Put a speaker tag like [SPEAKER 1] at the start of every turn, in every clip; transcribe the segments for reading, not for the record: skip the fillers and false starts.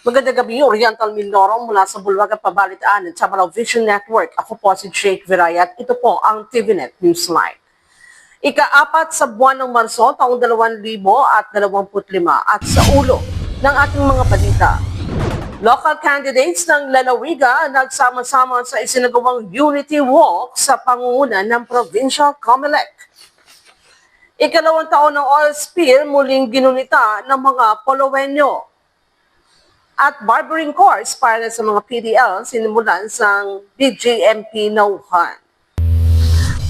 [SPEAKER 1] Magandang gabi, Oriental Mindoro mula sa Bulwagan Pabalitaan at Sabalaw Vision Network. Ako po si Jake Virayat. Ito po ang TVNet Newsline. Ika-4 sa buwan ng Marso, taong 2025 at sa ulo ng ating mga balita. Local candidates ng Lalawiga nagsama-sama sa isinagawang Unity Walk sa pangunguna ng Provincial COMELEC. Ikalawang taon ng oil spill muling ginunita ng mga Polowenyo. At barbering course para sa mga PDL sinimulan sa BJMP Nauhan.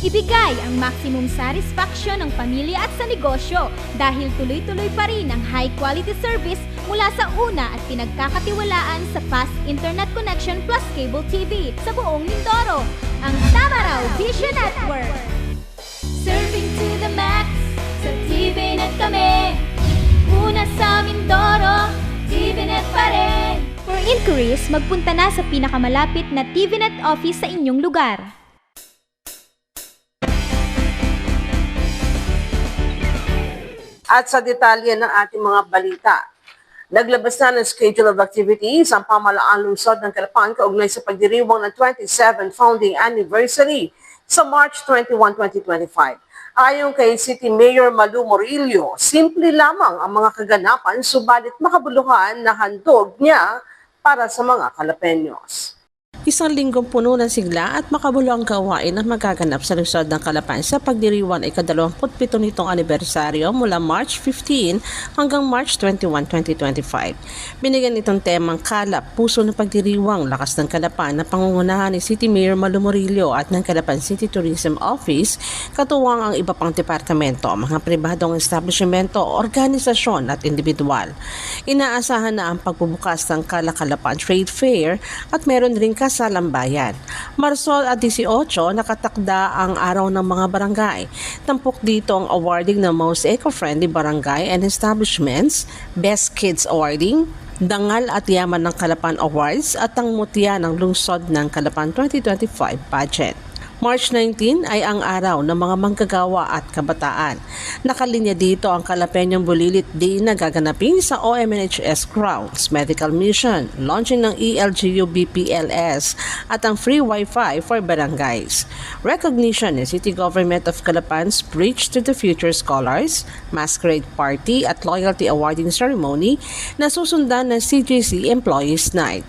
[SPEAKER 2] Ibigay ang maximum satisfaction ng pamilya at sa negosyo dahil tuloy-tuloy pa rin ang high-quality service mula sa una at pinagkakatiwalaan sa fast internet connection plus cable TV sa buong Mindoro, ang Tamaraw Vision Network. Serving to the max, sa TVNet kami. Una sa Mindoro, TVNet pa rin. For inquiries, magpunta na sa pinakamalapit na TVNet office sa inyong lugar.
[SPEAKER 1] At sa detalye ng ating mga balita, naglabas na ng schedule of activities ang pamahalaan lungsod ng Calapan kaugnay sa pagdiriwang ng 27th founding anniversary sa March 21, 2025. Ayon kay City Mayor Malu Morillo, simple lamang ang mga kaganapan subalit makabuluhan na handog niya para sa mga Calapeños.
[SPEAKER 3] Isang linggong puno ng sigla at makabuluhang gawain ang magaganap sa lungsod ng Calapan sa pagdiriwang ika-27 nitong anibersaryo mula March 15 hanggang March 21, 2025. Binigyan itong temang kalap, puso ng pagdiriwang, lakas ng Calapan na pangungunahan ni City Mayor Malu Morillo at ng Calapan City Tourism Office, katuwang ang iba pang departamento, mga pribadong establishmento, organisasyon at individual. Inaasahan na ang pagbubukas ng Calapan Trade Fair at meron rin kasalambayan. Marso at 18, nakatakda ang araw ng mga barangay. Tampok dito ang awarding ng Most Eco-Friendly Barangay and Establishments, Best Kids Awarding, Dangal at Yaman ng Calapan Awards at ang Mutya ng Lungsod ng Calapan 2025 pageant. March 19 ay ang araw ng mga manggagawa at kabataan. Nakalinya dito ang Kalapeñong Bulilit Day na gaganapin sa OMNHS Grounds, Medical Mission, launching ng ELGU BPLS at ang free Wi-Fi for barangays. Recognition ng City Government of Calapan's Bridge to the Future Scholars, Masquerade Party at Loyalty Awarding Ceremony na susundan ng CJC Employees Night.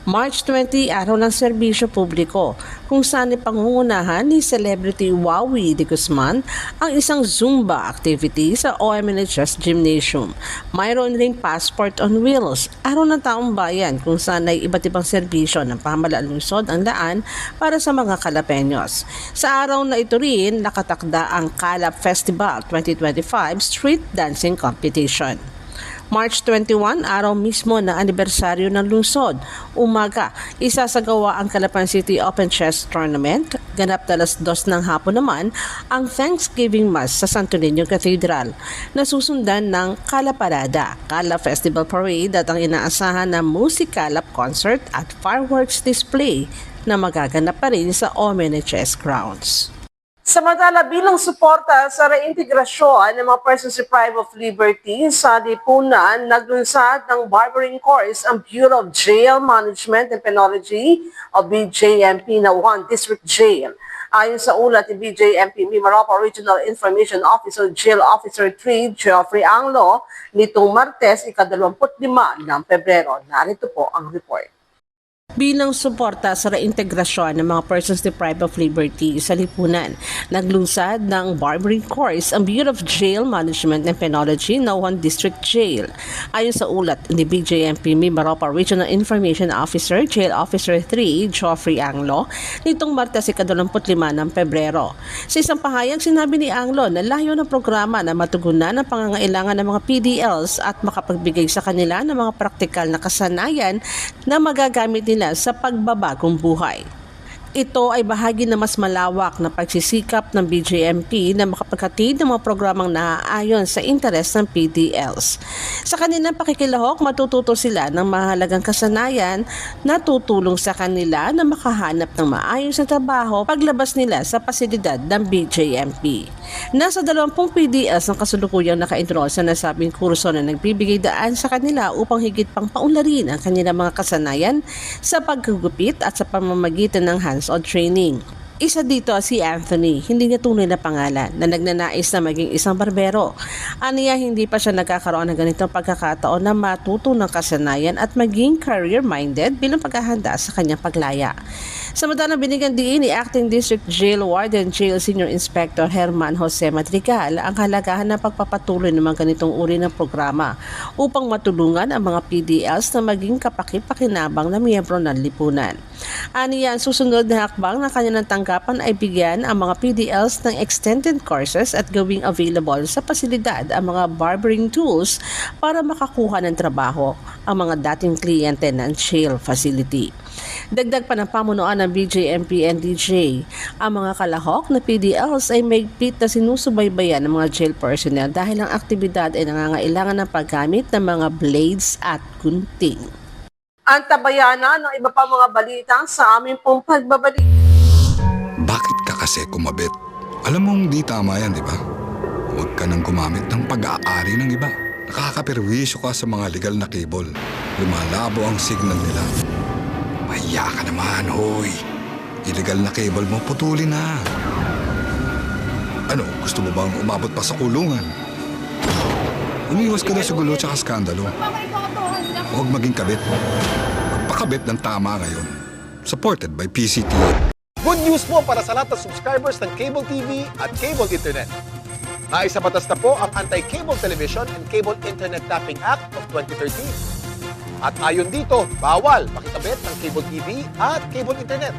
[SPEAKER 3] March 20, araw ng serbisyo publiko, kung saan ipangungunahan ni Celebrity Wawi de Guzman ang isang Zumba activity sa OMNHS Gymnasium. Mayroon ring Passport on Wheels, araw ng taong bayan kung saan ay iba't ibang serbisyo ng pamahalaan lungsod ang daan para sa mga Calapeños. Sa araw na ito rin, nakatakda ang Calap Festival 2025 Street Dancing Competition. March 21, araw mismo na anibersaryo ng lungsod. Umaga, isasagawa ang Calapan City Open Chess Tournament. Ganap alas 2 ng hapon naman ang Thanksgiving Mass sa Santo Niño Cathedral. Nasusundan ng Calaparada, Cala Festival Parade at ang inaasahan na musikalap concert at fireworks display na magaganap pa rin sa OMNHS grounds.
[SPEAKER 1] Samantala, bilang suporta sa reintegrasyon ng mga persons deprived of liberty sa lipunan, naglunsad ng barbering course ang Bureau of Jail Management and Penology o BJMP Nauhan District Jail. Ayon sa ulat ni BJMP Mimaropa Regional Information Officer Jail Officer 3 Geoffrey Anglo nitong Martes, ika-25 ng Pebrero. Narito po ang report.
[SPEAKER 3] Bilang suporta sa reintegrasyon ng mga persons deprived of liberty sa lipunan, naglunsad ng barbering course ang Bureau of Jail Management and Penology, Nauhan District Jail. Ayon sa ulat ni BJMP Mimaropa Regional Information Officer, Jail Officer 3, Geoffrey Anglo, nitong Martes, ika-25 ng Pebrero. Sa isang pahayag, sinabi ni Anglo na layo ng programa na matugunan ang pangangailangan ng mga PDLs at makapagbigay sa kanila ng mga praktikal na kasanayan na magagamit nila sa pagbabagong buhay. Ito ay bahagi na mas malawak na pagsisikap ng BJMP na makapaghatid ng mga programang naaayon sa interes ng PDLs. Sa kanilang pakikilahok, matututo sila ng mahalagang kasanayan na tutulong sa kanila na makahanap ng maayos na trabaho paglabas nila sa pasilidad ng BJMP. Nasa 20 PDLs ng kasulukuyang naka-enroll sa nasabing kurso na nagbibigay daan sa kanila upang higit pang paunlarin ang kanilang mga kasanayan sa pagkagupit at sa pamamagitan ng hands-on training. Isa dito si Anthony, hindi niya tunay na pangalan, na nagnanais na maging isang barbero. Aniya hindi pa siya nagkakaroon ng ganitong pagkakataon na matuto ng kasanayan at maging career-minded bilang paghahanda sa kanyang paglaya. Samantalang binigyan din ni Acting District Jail Warden Jail Senior Inspector Herman Jose Madrigal ang kahalagahan ng pagpapatuloy ng mga ganitong uri ng programa upang matulungan ang mga PDLs na maging kapaki-pakinabang na miyembro ng lipunan. Aniya, ang susunod na hakbang na kanilang tanggapan ay bigyan ang mga PDLs ng extended courses at gawing available sa pasilidad ang mga barbering tools para makakuha ng trabaho ang mga dating kliyente ng jail facility. Dagdag pa ng pamunuan ng BJMP and DJ, ang mga kalahok na PDLs ay maigpit na sinusubaybayan ng mga jail personnel dahil ang aktibidad ay nangangailangan ng paggamit ng mga blades at gunting.
[SPEAKER 1] Antabayanan ng iba pa mga balita sa aming pong pagbabalik.
[SPEAKER 4] Bakit ka kasi kumabit? Alam mong di tama yan, di ba? Huwag ka nang gumamit ng pag-aari ng iba. Nakakaperwisyo ka sa mga legal na cable. Lumalabo ang signal nila. Mahiya ka naman, hoy. Illegal na cable mo, putulin na. Ano, gusto mo bang umabot pa sa kulungan? Umiwas ka na sa gulo tsaka skandalo. Huwag maging kabit. Magpakabit ng tama ngayon. Supported by PCTO.
[SPEAKER 5] Good news po para sa lahat ng subscribers ng Cable TV at Cable Internet. Naisabatas na po ang Anti-Cable Television and Cable Internet Tapping Act of 2013. At ayon dito, bawal makikabit ng Cable TV at Cable Internet.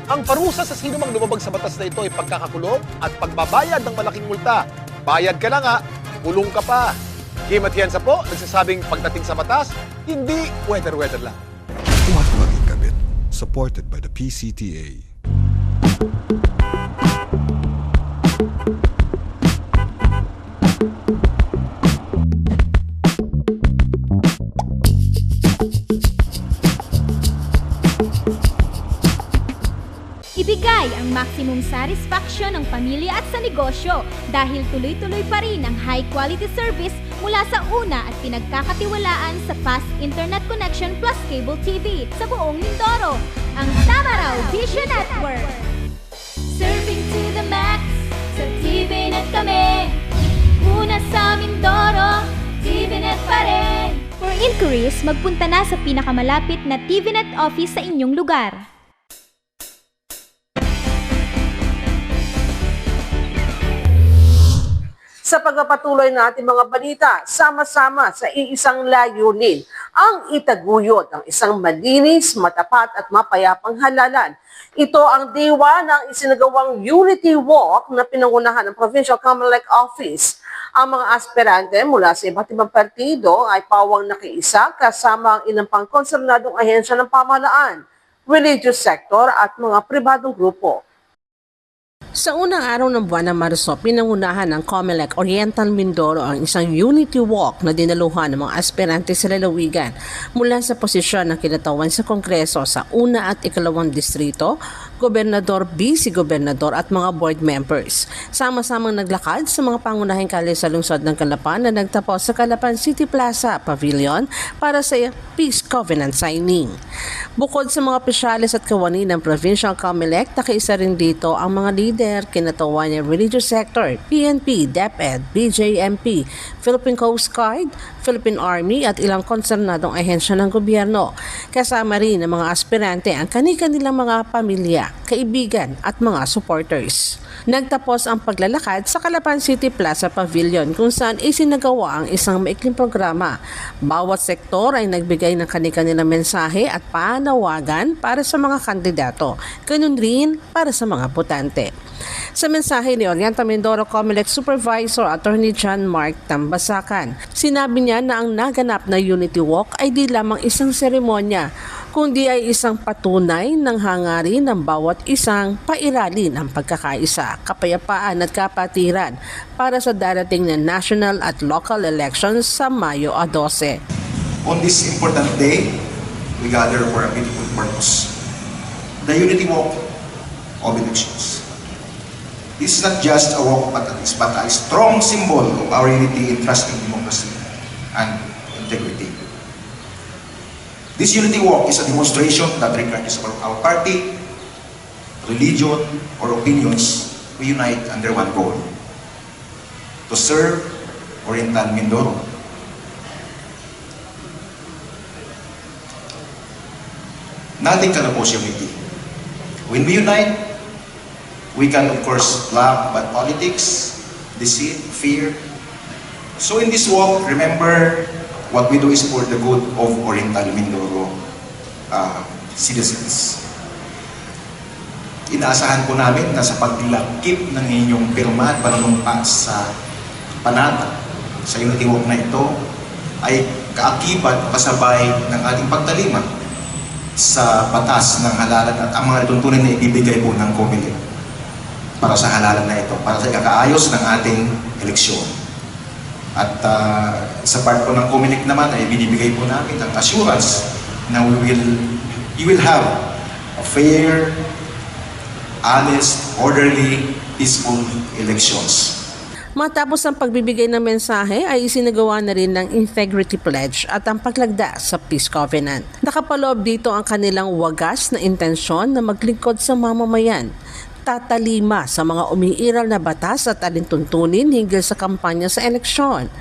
[SPEAKER 5] Ang parusa sa sino mang lumabag sa batas na ito ay pagkakakulong at pagbabayad ng malaking multa. Bayad ka na nga, kulong ka pa. Kim Atienza po, nagsasabing pagdating sa batas, hindi weather-weather lang.
[SPEAKER 4] Huwag maging kabit. Supported by the PCTA.
[SPEAKER 2] Ibigay ang maximum satisfaction ng pamilya at sa negosyo dahil tuloy-tuloy pa rin ang high-quality service mula sa una at pinagkakatiwalaan sa fast internet connection plus cable TV sa buong Mindoro, ang Tamaraw Vision Network. Serving to the max, sa TVNet kami. Una sa Mindoro, TVNet pa rin. For inquiries, magpunta na sa pinakamalapit na TVNet office sa inyong lugar.
[SPEAKER 1] Sa pagpapatuloy natin mga balita, sama-sama sa iisang layunin, ang itaguyod ang isang malinis, matapat at mapayapang halalan. Ito ang diwa ng isinagawang Unity Walk na pinangunahan ng Provincial Comelec Office. Ang mga aspirante mula sa iba't ibang partido ay pawang nakiisa kasama ang ilang pang konsernadong ahensya ng pamahalaan, religious sector at mga pribadong grupo.
[SPEAKER 3] Sa unang araw ng buwan ng Marso, pinangunahan ng Comelec Oriental Mindoro ang isang Unity Walk na dinaluhan ng mga aspirante sa lalawigan mula sa posisyon ng kinatawan sa Kongreso sa una at ikalawang distrito, gobernador, vice-gobernador at mga board members. Sama-samang naglakad sa mga pangunahing kalye sa lungsod ng Calapan na nagtapos sa Calapan City Plaza Pavilion para sa Peace Covenant signing. Bukod sa mga opisyalis at kawani ng Provincial Comelec, nakiisa rin dito ang mga leader, kinatawan ng religious sector, PNP, DepEd, BJMP, Philippine Coast Guard, Philippine Army at ilang konsernadong ahensya ng gobyerno. Kasama rin ng mga aspirante ang kani-kanilang mga pamilya, kaibigan at mga supporters. Nagtapos ang paglalakad sa Calapan City Plaza Pavilion kung saan isinagawa ang isang maikling programa. Bawat sektor ay nagbigay ng kanilang mensahe at panawagan para sa mga kandidato, ganun rin para sa mga botante. Sa mensahe ni Oriental Mindoro Comelec Supervisor Attorney John Mark Tambasakan, sinabi niya na ang naganap na Unity Walk ay di lamang isang seremonya, kundi ay isang patunay ng hangarin ng bawat isang pairalin ang pagkakaisa, kapayapaan at kapatiran para sa darating na national at local elections sa Mayo 12.
[SPEAKER 6] On this important day, we gather for a beautiful purpose. The Unity Walk of Elections. This is not just a walk but a strong symbol of our unity in trusting democracy and integrity. This Unity Walk is a demonstration that regardless of our party, religion, or opinions, we unite under one goal: to serve Oriental Mindoro. Nothing can oppose unity. When we unite, we can of course laugh at politics, deceit, fear. So in this walk, remember, what we do is for the good of Oriental Mindoro citizens. Inaasahan po namin na sa paglakip ng inyong pirma at panunumpa sa panata sa Unity Walk na ito ay kaakibat kasabay ng ating pagtalima sa batas ng halalan at ang mga tuntunin na ibibigay po ng Comelec para sa halalan na ito, para sa ikakaayos ng ating eleksyon. At sa part po ng Comelec naman ay binibigay po namin ang assurance na you will have a fair, honest, orderly, peaceful elections.
[SPEAKER 3] Matapos ang pagbibigay ng mensahe ay isinagawa na rin ng Integrity Pledge at ang paglagda sa Peace Covenant. Nakapaloob dito ang kanilang wagas na intensyon na maglingkod sa mamamayan, tatalima sa mga umiiral na batas at alintuntunin hinggil sa kampanya sa eleksyon.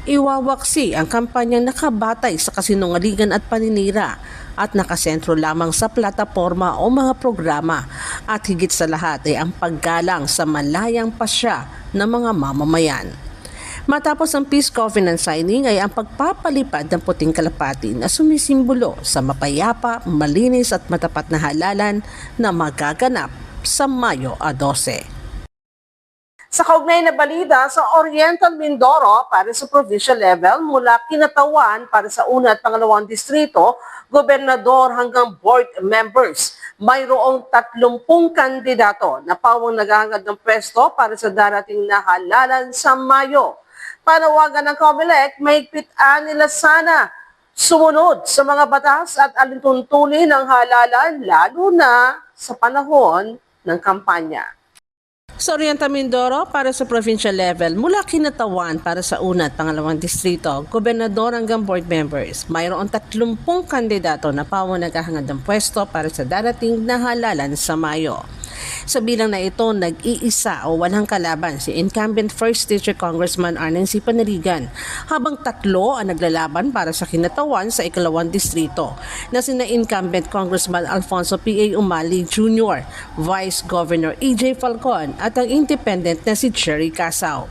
[SPEAKER 3] Iwawaksi ang kampanyang nakabatay sa kasinungalingan at paninira at nakasentro lamang sa plataporma o mga programa at higit sa lahat ay ang paggalang sa malayang pasya ng mga mamamayan. Matapos ang Peace Covenant signing ay ang pagpapalipad ng puting kalapati na sumisimbolo sa mapayapa, malinis at matapat na halalan na magaganap sa Mayo 12.
[SPEAKER 1] Sa kaugnay na balita sa Oriental Mindoro para sa provincial level mula Kinatawan para sa una at pangalawang distrito, gobernador hanggang board members. Mayroong 30 kandidato na pawang naghahangad ng pwesto para sa darating na halalan sa Mayo. Panawagan ng Comelec, mahigpitan nila sana sumunod sa mga batas at alintuntunin ng halalan lalo na sa panahon ng kampanya.
[SPEAKER 3] Sa Oriental Mindoro para sa provincial level mula Kinatawan para sa una at pangalawang distrito, gobernador hanggang board members, mayroon 30 kandidato na pawang naghahangad ng pwesto para sa darating na halalan sa Mayo. Sa bilang na ito, nag-iisa o walang kalaban si incumbent 1st District Congressman Arneng C. Panarigan, habang 3 ang naglalaban para sa Kinatawan sa ikalawang distrito na sina incumbent Congressman Alfonso P.A. Umali Jr., Vice Governor E.J. Falcon at ang independent na si Cherry Casao.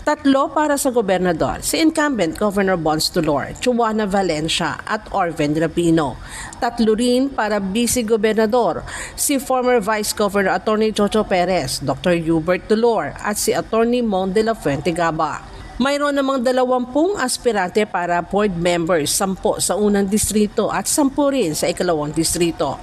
[SPEAKER 3] 3 para sa gobernador, si incumbent Governor Bons Tulor, Juana Valencia at Orven Rapino. 3 rin para vice-gobernador, si former Vice Governor Attorney Jojo Perez, Dr. Hubert Tulor at si Attorney Mon de la Fuente Gaba. Mayroon namang 20 aspirante para board members, 10 sa unang distrito at 10 rin sa ikalawang distrito.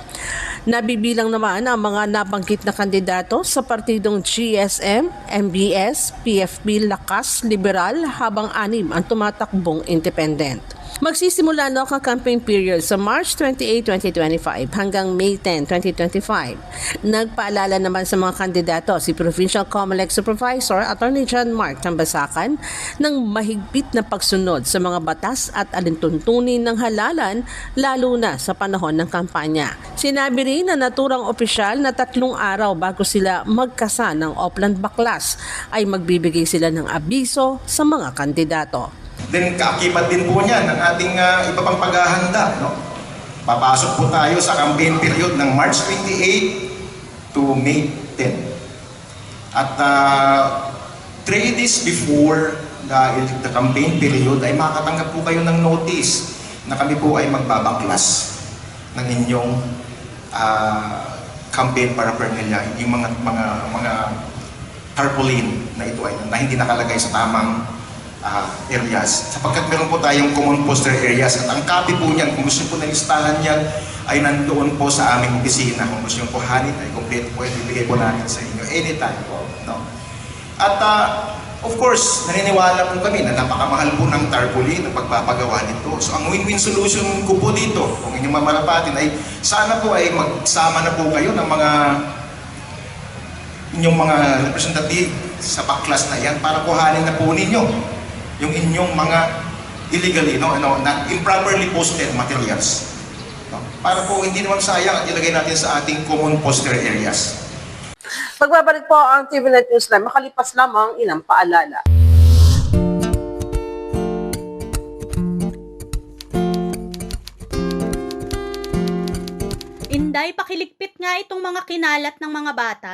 [SPEAKER 3] Nabibilang naman ang mga nabanggit na kandidato sa partidong GSM, MBS, PFP, Lakas, Liberal habang 6 ang tumatakbong independent. Magsisimula na ang campaign period sa March 28, 2025 hanggang May 10, 2025. Nagpaalala naman sa mga kandidato si Provincial Comelec Supervisor Attorney John Mark Tambasakan ng mahigpit na pagsunod sa mga batas at alintuntunin ng halalan lalo na sa panahon ng kampanya. Sinabi rin na naturang opisyal na 3 araw bago sila magkasa ng Opland Baklas ay magbibigay sila ng abiso sa mga kandidato.
[SPEAKER 6] Then kaakibat din po niyan ang ating iba pang paghahanda. No? Papasok po tayo sa campaign period ng March 28 to May 10. At 3 days before the campaign period ay makakatanggap po kayo ng notice na kami po ay magbabaklas ng inyong campaign paraphernalia, yung mga tarpaulin na ito ay na hindi nakalagay sa tamang areas. Sapagkat meron po tayong common poster areas at ang copy po niyan, kung gusto po na listahan niyan, ay nandoon po sa aming opisina. Kung gusto nyo po hanin, ay complete po, ibigay po natin sa inyo anytime po. No? At of course, naniniwala po kami na napakamahal po ng tarpaulin na pagpapagawa nito. So ang win-win solution ko po dito, kung inyong mamarapatin, ay sana po ay magsama na po kayo ng inyong mga representative sa baklas na yan para kuhanin na po ninyo yung inyong mga illegally, not improperly posted materials. No? Para po hindi naman sayang at ilagay natin sa ating common poster areas.
[SPEAKER 1] Pagbabalik po ang TVNet Newsline, makalipas lamang ilang paalala.
[SPEAKER 7] Inday, pakiligpit nga itong mga kinalat ng mga bata.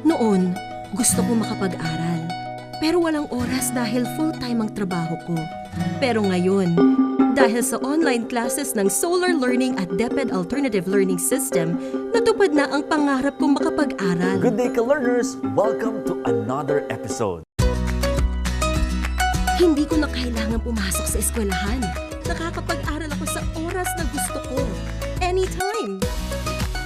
[SPEAKER 8] Noon, gusto ko makapag-aral. Pero walang oras dahil full-time ang trabaho ko. Pero ngayon, dahil sa online classes ng Solar Learning at DepEd Alternative Learning System, natupad na ang pangarap kong makapag-aral.
[SPEAKER 9] Good day, ka-learners! Welcome to another episode.
[SPEAKER 8] Hindi ko na kailangan pumasok sa eskwelahan. Nakakapag-aral ako sa oras na gusto ko. Anytime!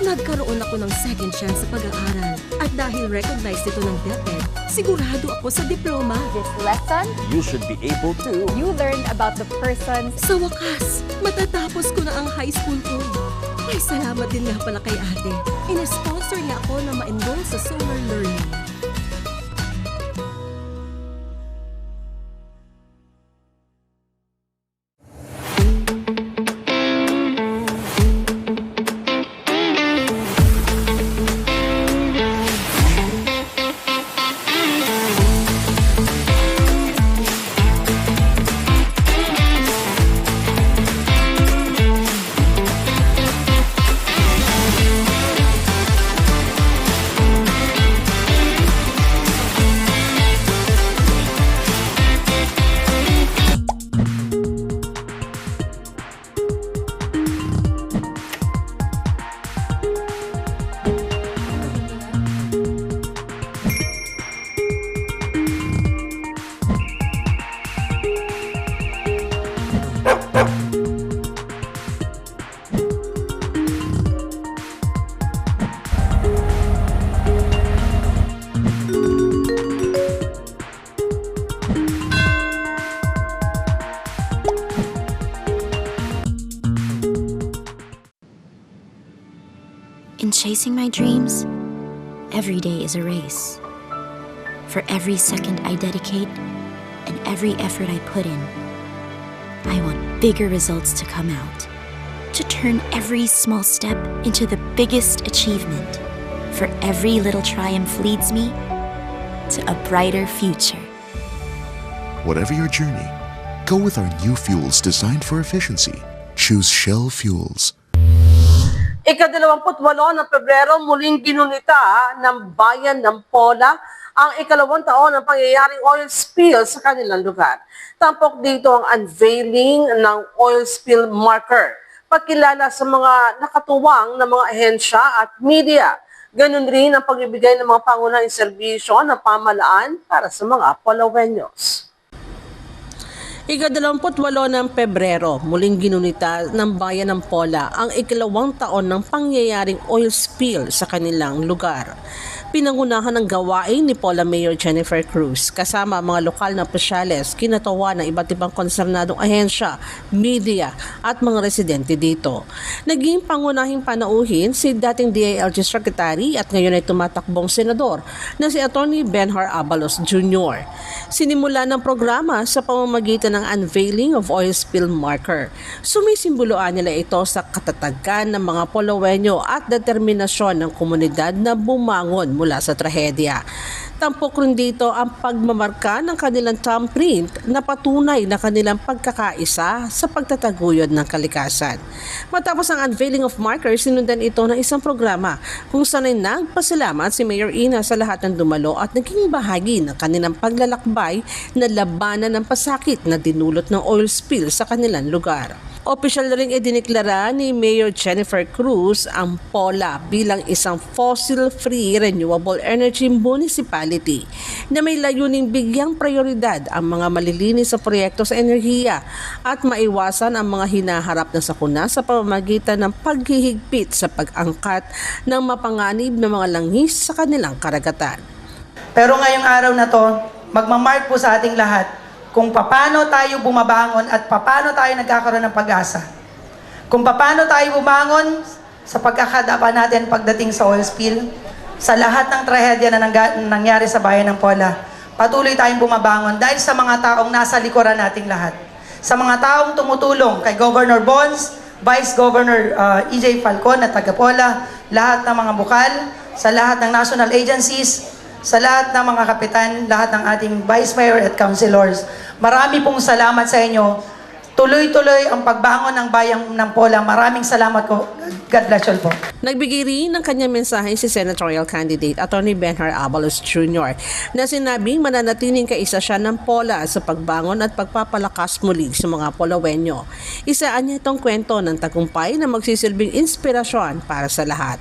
[SPEAKER 8] Nagkaroon ako ng second chance sa pag-aaral. At dahil recognized ito ng DepEd, sigurado ako sa diploma.
[SPEAKER 10] This lesson,
[SPEAKER 9] You should be able to...
[SPEAKER 10] you learned about the persons.
[SPEAKER 8] Sa wakas, matatapos ko na ang high school ko. Ay, salamat din nga pala kay ate. Ina-sponsor niya ako na ma-enroll sa Solar Learning.
[SPEAKER 11] In chasing my dreams, every day is a race. For every second I dedicate and every effort I put in, I want bigger results to come out. To turn every small step into the biggest achievement. For every little triumph leads me to a brighter future.
[SPEAKER 12] Whatever your journey, go with our new fuels designed for efficiency. Choose Shell Fuels.
[SPEAKER 1] Ika-28 ng Pebrero, muling ginunita ng bayan ng Pola ang ikalawang taon ng pangyayaring oil spill sa kanilang lugar. Tampok dito ang unveiling ng oil spill marker, pagkilala sa mga nakatuwang na mga ahensya at media. Ganun rin ang pagbibigay ng mga pangunahing serbisyo ng pamahalaan para sa mga Palaweños.
[SPEAKER 3] Ika-28 ng Pebrero, muling ginunita ng bayan ng Pola ang ikalawang taon ng pangyayaring oil spill sa kanilang lugar. Pinangunahan ng gawain ni Pola Mayor Jennifer Cruz kasama ang mga lokal na opisyales, kinatawa ng iba't ibang konsernadong ahensya, media at mga residente dito. Naging pangunahing panauhin si dating DILG Secretary at ngayon ay tumatakbong senador na si Atty. Benhar Abalos Jr. Sinimula ng programa sa pamamagitan ng unveiling of oil spill marker. Sumisimboloan nila ito sa katatagan ng mga Palaweño at determinasyon ng komunidad na bumangon mula sa trahedya. Tampok rin dito ang pagmamarka ng kanilang thumbprint na patunay na kanilang pagkakaisa sa pagtataguyod ng kalikasan. Matapos ang unveiling of markers, sinundan ito ng isang programa kung saan ay nagpasalamat si Mayor Ina sa lahat ng dumalo at naging bahagi ng kanilang paglalakbay na labanan ng pasakit na dinulot ng oil spill sa kanilang lugar. Opisyal na rin idineklara ni Mayor Jennifer Cruz ang Pola bilang isang fossil-free renewable energy municipality na may layuning bigyang prioridad ang mga malilinis sa proyekto sa enerhiya at maiwasan ang mga hinaharap na sakuna sa pamamagitan ng paghihigpit sa pag-angkat ng mapanganib na mga langis sa kanilang karagatan.
[SPEAKER 13] Pero ngayong araw na to, magmamark po sa ating lahat kung paano tayo bumabangon at paano tayo nagkakaroon ng pag-asa. Kung paano tayo bumangon sa pagkakadapa natin pagdating sa oil spill, sa lahat ng trahedya na nangyari sa bayan ng Pola, patuloy tayong bumabangon dahil sa mga taong nasa likuran nating lahat. Sa mga taong tumutulong kay Governor Bonds, Vice Governor EJ Falcon at taga Pola, lahat ng mga bukal, sa lahat ng national agencies, sa lahat ng mga kapitan, lahat ng ating Vice Mayor at Councilors. Marami pong salamat sa inyo. Tuloy-tuloy ang pagbangon ng bayan ng Pola. Maraming salamat po. God bless you po.
[SPEAKER 3] Nagbigay rin ng kanyang mensahe si senatorial candidate Atty. Benhar Abalos Jr. na sinabing mananatiling kaisa siya ng Pola sa pagbangon at pagpapalakas muli sa mga Polawenyo. Isaan niya itong kwento ng tagumpay na magsisilbing inspirasyon para sa lahat.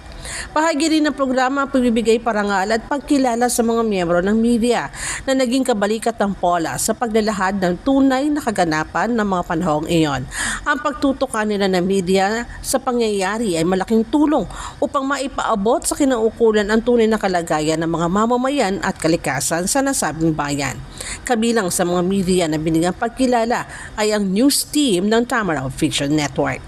[SPEAKER 3] Bahagi rin ng programa ang pagbibigay parangal at pagkilala sa mga miyembro ng media na naging kabalikat ng Pola sa paglalahad ng tunay na kaganapan ng mga panahong iyon. Ang pagtutukan nila ng media sa pangyayari ay malaking tulong upang maipaabot sa kinaukulan ang tunay na kalagayan ng mga mamamayan at kalikasan sa nasabing bayan. Kabilang sa mga media na binigyang pagkilala ay ang news team ng Tamaraw Fiction Network.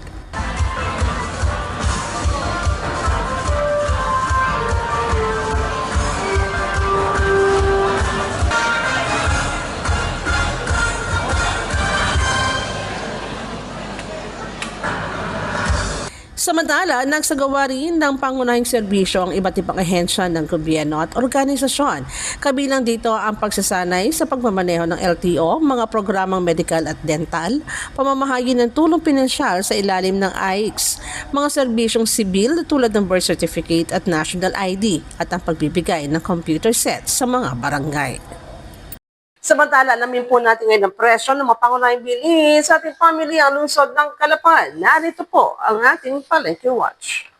[SPEAKER 3] Samantala, nagsagawa rin ng pangunahing serbisyo ang iba't ibang ahensya ng gobyerno at organisasyon. Kabilang dito ang pagsasanay sa pagmamaneho ng LTO, mga programang medical at dental, pamamahagi ng tulong pinansyal sa ilalim ng AIX, mga serbisyong sibil tulad ng birth certificate at national ID, at ang pagbibigay ng computer sets sa mga barangay.
[SPEAKER 1] Samantala, alamin po natin ngayon ang presyo ng mapangunahing bilihin sa ating pamilya ang lungsod ng Calapan. Narito po ang ating Palengke Watch.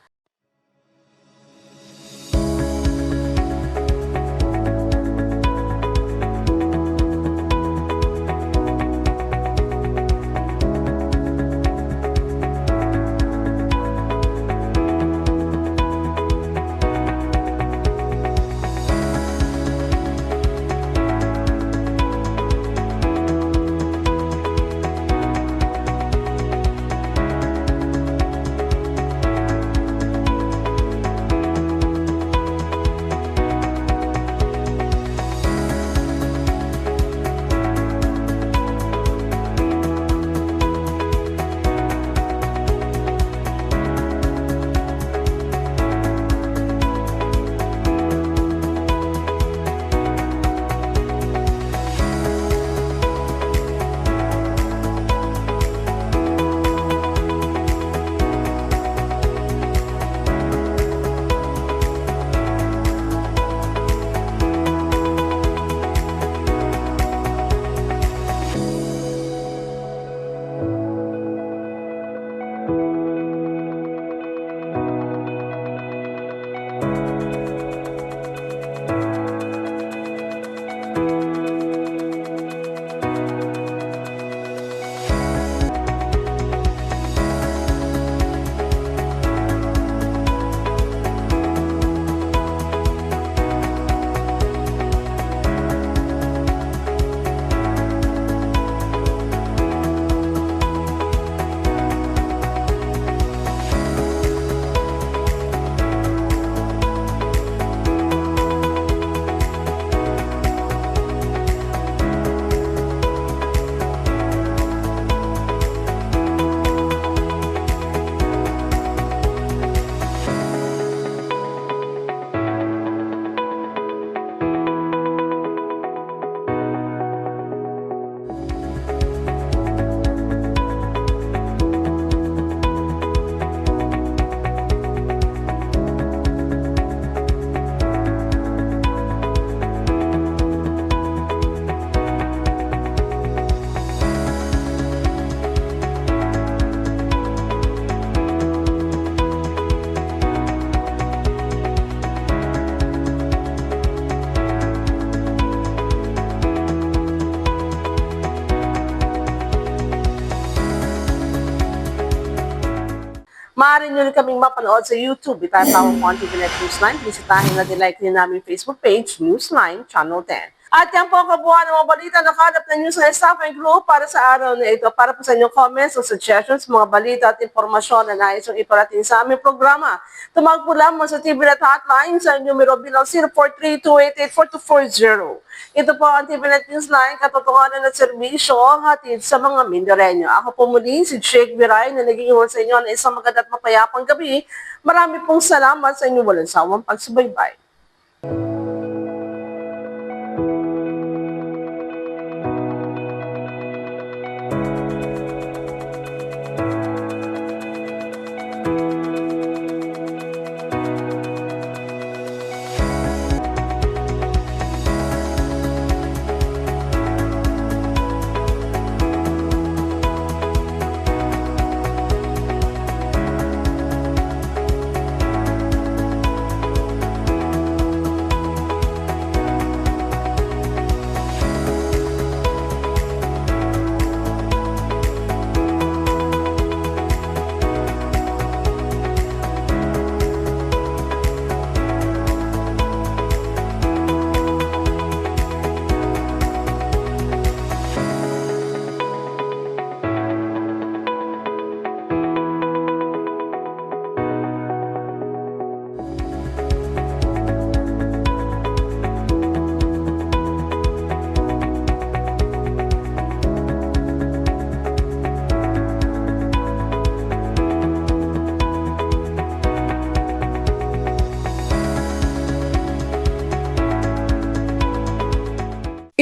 [SPEAKER 1] Maaari nyo rin kaming mapanood sa YouTube. Itatawag mo ang TVNet Newsline. Bisitahin na like din namin Facebook page, Newsline Channel 10. At yan po ang kabuuan ng mga balita na kalap ng Newsline staff and crew para sa araw na ito. Para po sa inyong comments o suggestions, mga balita at impormasyon na nais yung iparating sa aming programa. Tumawag po lamang sa TVNet hotline sa numero bilang 043-288-4240. Ito po ang TVNet Newsline, katotohanan at serbisyo hatid sa mga Mindoreño. Ako po muli si Jake Viray na naging sa inyo na isang maganda at mapayapang gabi. Marami pong salamat sa inyong walang sawang pagsubaybay.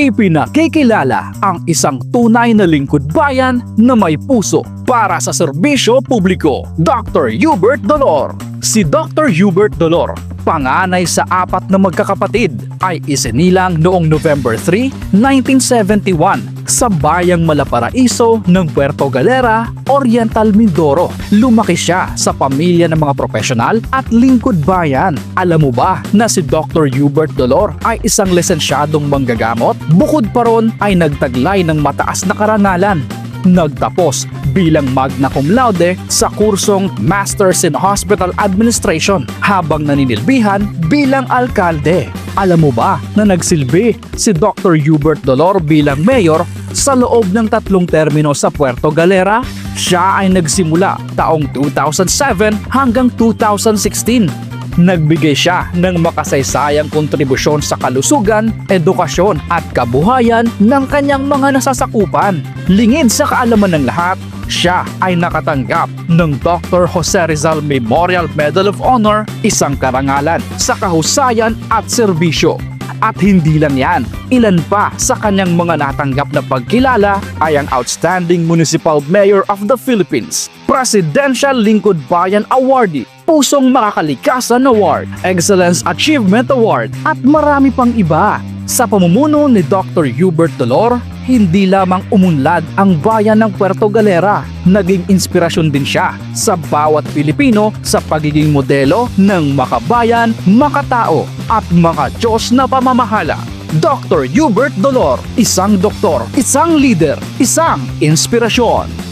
[SPEAKER 14] Ipinakikilala ang isang tunay na lingkod bayan na may puso para sa serbisyo publiko, Dr. Hubert Dolor. Si Dr. Hubert Dolor, panganay sa 4 na magkakapatid, ay isinilang noong November 3, 1971 sa bayang Malaparaiso ng Puerto Galera, Oriental Mindoro. Lumaki siya sa pamilya ng mga profesional at lingkod bayan. Alam mo ba na si Dr. Hubert Dolor ay isang lisensyadong manggagamot? Bukod pa ron ay nagtaglay ng mataas na karangalan. Nagtapos bilang magna cum laude sa kursong Masters in Hospital Administration habang naninilbihan bilang alkalde. Alam mo ba na nagsilbi si Dr. Hubert Dolor bilang mayor sa loob ng 3 termino sa Puerto Galera? Siya ay nagsimula taong 2007 hanggang 2016. Nagbigay siya ng makasaysayang kontribusyon sa kalusugan, edukasyon at kabuhayan ng kanyang mga nasasakupan. Lingid sa kaalaman ng lahat, siya ay nakatanggap ng Dr. Jose Rizal Memorial Medal of Honor, isang karangalan sa kahusayan at serbisyo. At hindi lang yan, ilan pa sa kanyang mga natanggap na pagkilala ay ang Outstanding Municipal Mayor of the Philippines, Presidential Lingkod Bayan Awardee, Pusong Makakalikasan Award, Excellence Achievement Award at marami pang iba. Sa pamumuno ni Dr. Hubert Dolor, hindi lamang umunlad ang bayan ng Puerto Galera, naging inspirasyon din siya sa bawat Pilipino sa pagiging modelo ng makabayan, makatao at maka-Diyos na pamamahala. Dr. Hubert Dolor, isang doktor, isang leader, isang inspirasyon.